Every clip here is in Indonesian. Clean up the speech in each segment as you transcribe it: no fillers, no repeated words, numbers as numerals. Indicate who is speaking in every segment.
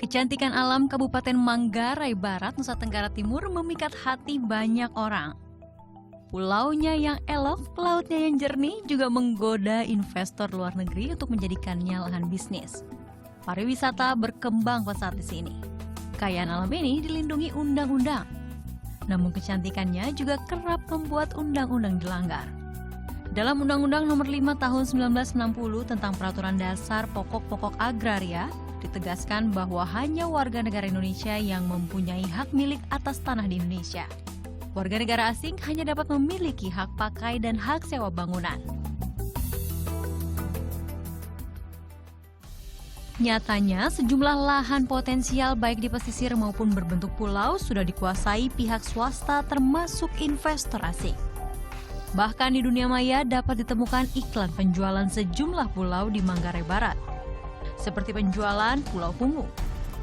Speaker 1: Kecantikan alam Kabupaten Manggarai Barat, Nusa Tenggara Timur memikat hati banyak orang. Pulaunya yang elok, lautnya yang jernih juga menggoda investor luar negeri untuk menjadikannya lahan bisnis. Pariwisata berkembang pesat di sini. Kekayaan alam ini dilindungi undang-undang. Namun kecantikannya juga kerap membuat undang-undang dilanggar. Dalam Undang-Undang Nomor 5 Tahun 1960 tentang Peraturan Dasar Pokok-Pokok Agraria, ditegaskan bahwa hanya warga negara Indonesia yang mempunyai hak milik atas tanah di Indonesia. Warga negara asing hanya dapat memiliki hak pakai dan hak sewa bangunan. Nyatanya, sejumlah lahan potensial baik di pesisir maupun berbentuk pulau sudah dikuasai pihak swasta termasuk investor asing. Bahkan di dunia maya dapat ditemukan iklan penjualan sejumlah pulau di Manggarai Barat. Seperti penjualan Pulau Punggu.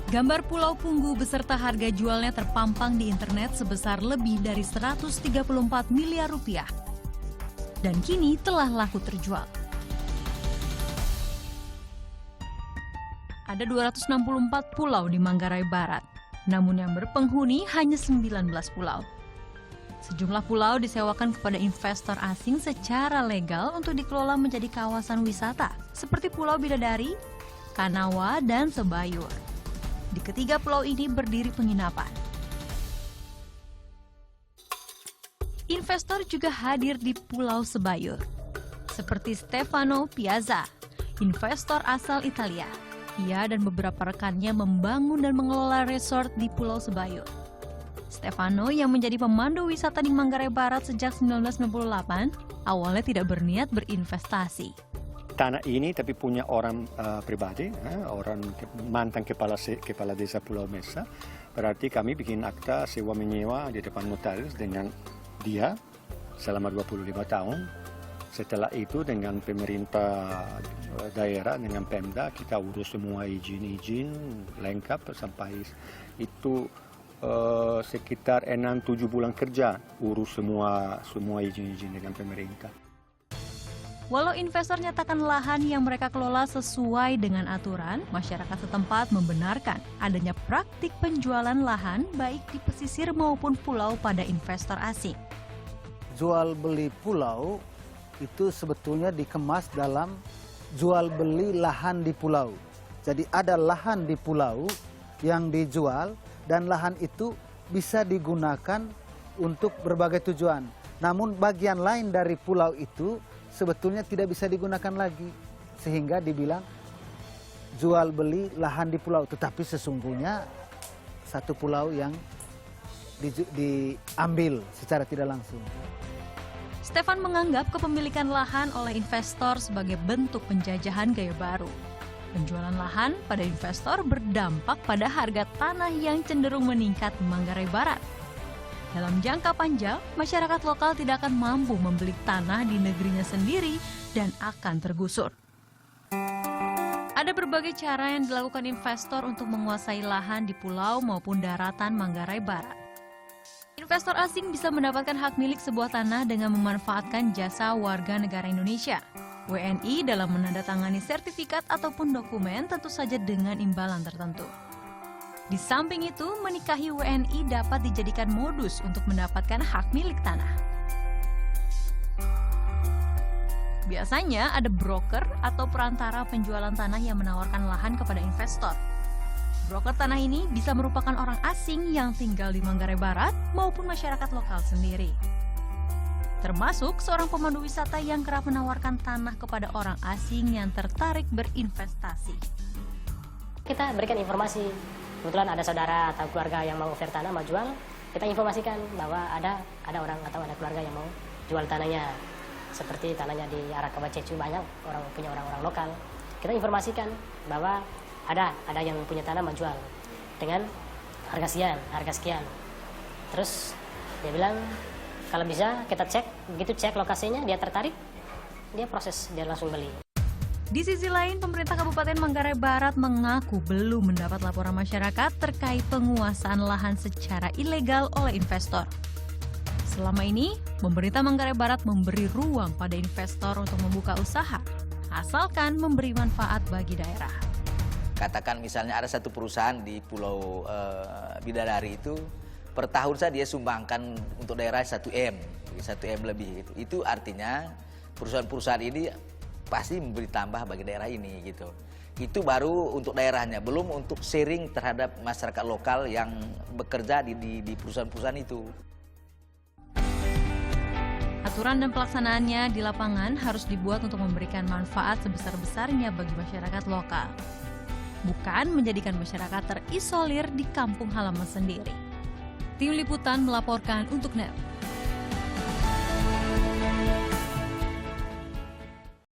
Speaker 1: Gambar Pulau Punggu beserta harga jualnya terpampang di internet sebesar lebih dari 134 miliar rupiah. Dan kini telah laku terjual. Ada 264 pulau di Manggarai Barat, namun yang berpenghuni hanya 19 pulau. Sejumlah pulau disewakan kepada investor asing secara legal untuk dikelola menjadi kawasan wisata, seperti Pulau Bidadari, Kanawa, dan Sebayur. Di ketiga pulau ini berdiri penginapan. Investor juga hadir di Pulau Sebayur, seperti Stefano Piazza, investor asal Italia. Ia dan beberapa rekannya membangun dan mengelola resort di Pulau Sebayur. Stefano yang menjadi pemandu wisata di Manggarai Barat sejak 1998, awalnya tidak berniat berinvestasi.
Speaker 2: Tanah ini tapi punya orang pribadi, orang mantan kepala desa Pulau Mesa. Berarti kami bikin akta sewa menyewa di depan notaris dengan dia selama 25 tahun. Setelah itu dengan pemerintah daerah, dengan Pemda, kita urus semua izin-izin lengkap sampai itu sekitar 6-7 bulan kerja urus semua izin-izin dengan pemerintah.
Speaker 1: Walau investor nyatakan lahan yang mereka kelola sesuai dengan aturan, masyarakat setempat membenarkan adanya praktik penjualan lahan baik di pesisir maupun pulau pada investor asing.
Speaker 3: Jual beli pulau itu sebetulnya dikemas dalam jual beli lahan di pulau. Jadi ada lahan di pulau yang dijual dan lahan itu bisa digunakan untuk berbagai tujuan. Namun bagian lain dari pulau itu sebetulnya tidak bisa digunakan lagi, sehingga dibilang jual beli lahan di pulau. Tetapi sesungguhnya satu pulau yang diambil secara tidak langsung.
Speaker 1: Stefan menganggap kepemilikan lahan oleh investor sebagai bentuk penjajahan gaya baru. Penjualan lahan pada investor berdampak pada harga tanah yang cenderung meningkat di Manggarai Barat. Dalam jangka panjang, masyarakat lokal tidak akan mampu membeli tanah di negerinya sendiri dan akan tergusur. Ada berbagai cara yang dilakukan investor untuk menguasai lahan di pulau maupun daratan Manggarai Barat. Investor asing bisa mendapatkan hak milik sebuah tanah dengan memanfaatkan jasa warga negara Indonesia, WNI, dalam menandatangani sertifikat ataupun dokumen, tentu saja dengan imbalan tertentu. Di samping itu, menikahi WNI dapat dijadikan modus untuk mendapatkan hak milik tanah. Biasanya ada broker atau perantara penjualan tanah yang menawarkan lahan kepada investor. Broker tanah ini bisa merupakan orang asing yang tinggal di Manggarai Barat maupun masyarakat lokal sendiri. Termasuk seorang pemandu wisata yang kerap menawarkan tanah kepada orang asing yang tertarik berinvestasi.
Speaker 4: Kita berikan informasi. Kebetulan ada saudara atau keluarga yang mau offer tanah, mau jual, kita informasikan bahwa ada orang atau ada keluarga yang mau jual tanahnya. Seperti tanahnya di arah Kawacecu banyak punya orang-orang lokal. Kita informasikan bahwa ada yang punya tanah mau jual dengan harga sekian. Terus dia bilang kalau bisa kita cek, begitu cek lokasinya dia tertarik, dia langsung beli.
Speaker 1: Di sisi lain, pemerintah Kabupaten Manggarai Barat mengaku belum mendapat laporan masyarakat terkait penguasaan lahan secara ilegal oleh investor. Selama ini, pemerintah Manggarai Barat memberi ruang pada investor untuk membuka usaha, asalkan memberi manfaat bagi daerah.
Speaker 5: Katakan misalnya ada satu perusahaan di Pulau Bidadari itu per tahun saja dia sumbangkan untuk daerah 1M lebih gitu. Itu artinya perusahaan-perusahaan ini pasti memberi tambah bagi daerah ini gitu. Itu baru untuk daerahnya, belum untuk sharing terhadap masyarakat lokal yang bekerja di perusahaan-perusahaan itu.
Speaker 1: Aturan dan pelaksanaannya di lapangan harus dibuat untuk memberikan manfaat sebesar-besarnya bagi masyarakat lokal, bukan menjadikan masyarakat terisolir di kampung halaman sendiri. Tim Liputan melaporkan untuk NET.